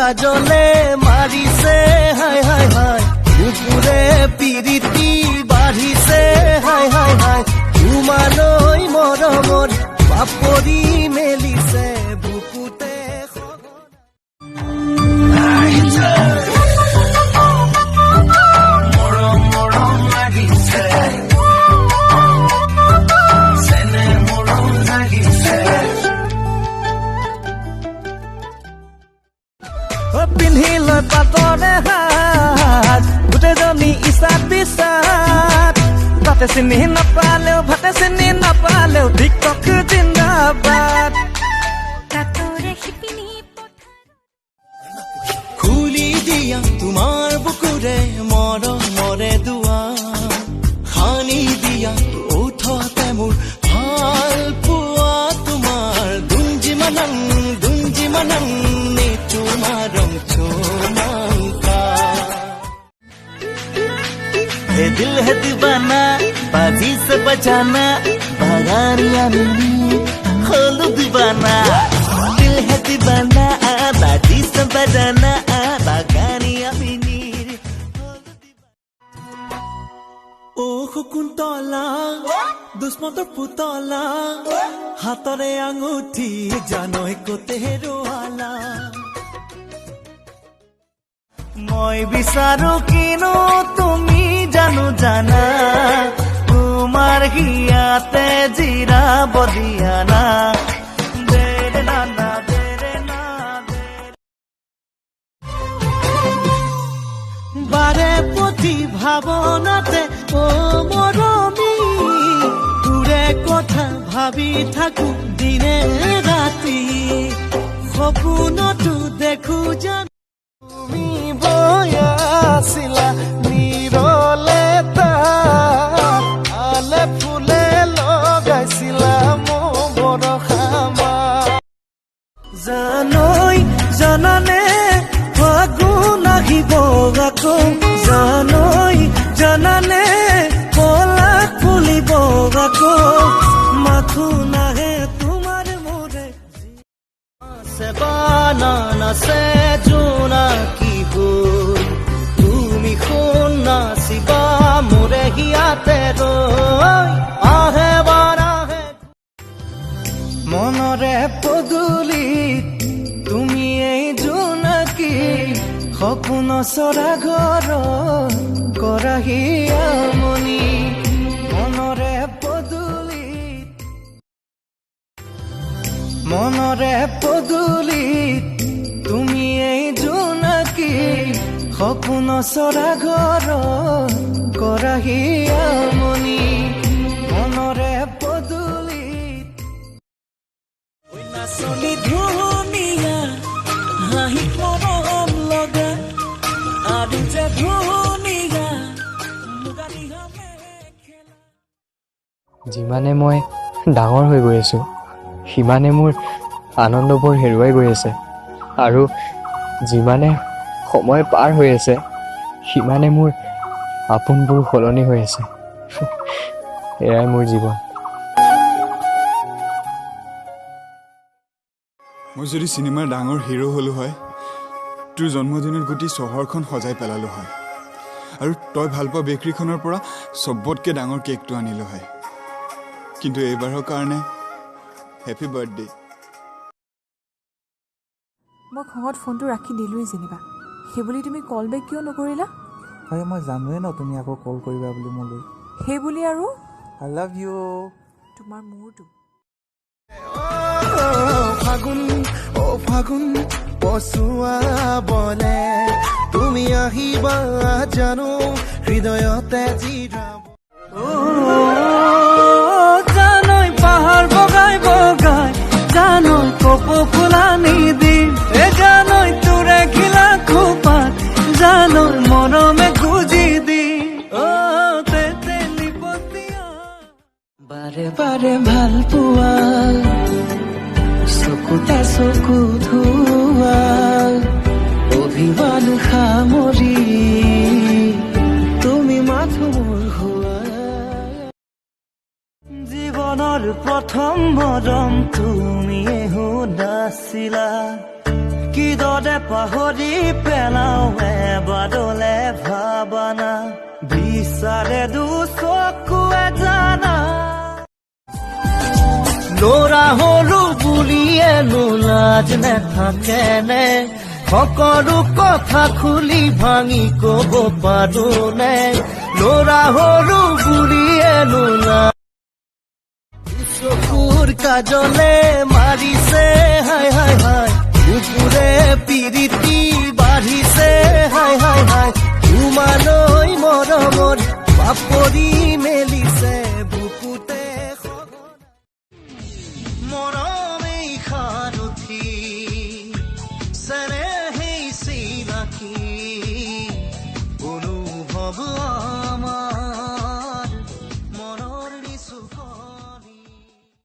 কাজলে মাৰিছে হাই হাই হাই কুকুৰে পিৰিতি বাঢ়িছে হাই হাই হাই তোমালৈ মৰমৰ বাপৰি মেলিছে বুকুতে পিন্ধি লৈ পাতৰে হাত গোটেইজনী ইচাত বিচাত তাতে চিনি নাপালেও ভাতে চিনি নাপালেও টিকটক জিন্দাবাদ খুলি দিয়া তোমাৰ বুকুৰে মৰমৰে দুৱাৰ সানি দিয়া ওঠতে মোৰ ভাল পোৱা তোমাৰ দুঞ্জিমানং নে তোমাৰং চোমাংকা हे दिल है दीवाना बाजी से बचाना बागानिया मिली खोलो दीवाना दिल है दीवाना बाजी से बचाना बागानिया मिली ओ कुंतला दुश्मतर पुतला हातरे आंगुठी जानो कोते रोहाला মই বিচাৰো কিনো তুমি জানো জানা তোমাৰ হিয়াতে জিৰাব দিয়া না দেৰে না দেৰে না বাৰে প্ৰতি ভাৱনাতে ও মৰমী তোৰে কথা ভাবি থাকো দিনে ৰাতি সপোনতো দেখো জানো তুমি বয়াছিলা নিৰলে তাত আলে ফুলে লগাইছিলা মোৰ বৰষামা জানৈ জানানে ফাগুন আহিব আকৌ জানৈ জানানে পলাক ফুলিব আকৌ মাথো নাহে তোমাৰ মোৰে বানানা সে জোনাকি হল তুমি শুন নাচিবা মোৰে হিয়াতে ৰৈ আহে বাৰাহে মনৰে পদূলিত তুমি এই জোনাকি সপোন চৰা ঘৰ কৰাহি আমনি মনৰে পদূলিত তুমি এই জোনাকি সপোন চৰা ঘৰ কৰাহি আমনি মনৰে পদূলিত নাচনি ধুনীয়া হাঁহি মৰম লগা আৰু যে ধুনীয়া যিমানে মই ডাঙৰ হৈ গৈ আছো সিমানে মোৰ আনন্দবোৰ হেৰুৱাই গৈ আছে আৰু যিমানে সময় পাৰ হৈ আছে সিমানে মোৰ আপোনবোৰ সলনি হৈ আছে এয়াই মোৰ জীৱন মই যদি চিনেমাৰ ডাঙৰ হিৰো হলো হয় তোৰ জন্মদিনত গোটেই চহৰখন সজাই পেলালো হয় আৰু তই ভাল পোৱা বেকৰীখনৰ পৰা চবতকৈ ডাঙৰ কেকটো আনিলো হয় কিন্তু এইবাৰৰ কাৰণে হেপী বাৰ্থডে মই খঙত ফোনটো ৰাখি দিলোঁৱেই যেনিবা সেইবুলি তুমি কল বেক কিয় নকৰিলা আৰে মই জানোৱে ন তুমি আকৌ কল কৰিবা বুলি মোলৈ সেইবুলি আৰু আই লাভ ইউ তোমাৰ মোৰটো ফাগুন পচুৱা বলে তুমি আহিবা জানো হৃদয়তে জিৰাব জানৈ পাহাৰ বগাই বগাই জানৈ কপৌ ফুলানি দিম জানৈ তোৰে খিলা খোপাত জানৈ মৰমে গুজি দি বাৰে বাৰে ভাল পোৱা চকুতে চকু ধোৱা অভিমান সামৰি তুমি মাথো মোৰ হোৱা জীৱনৰ প্ৰথম মৰম তুমিয়ে নাছিলা কিদৰে পাহৰি পেলাওঁ এবাৰলে ভাবানা বিচাৰে দুচকুৱে জানা ল'ৰা হলো বুলিয়ে লাজ নাথাকেনে সকলো কথা খুলি ভাঙি কব পাৰো নে ল'ৰা হলো বুলিয়ে লাজ চকুৰ কাজলে মাৰিছে হাই হাই হাই কুকুৰে পিৰিতি বাঢ়িছে হাই হাই হাই তোমালৈ মৰমত পাপৰি মেলিছে বুকুতে মৰমেই সাৰথি চেনেহেই চিনাকি অনুভৱ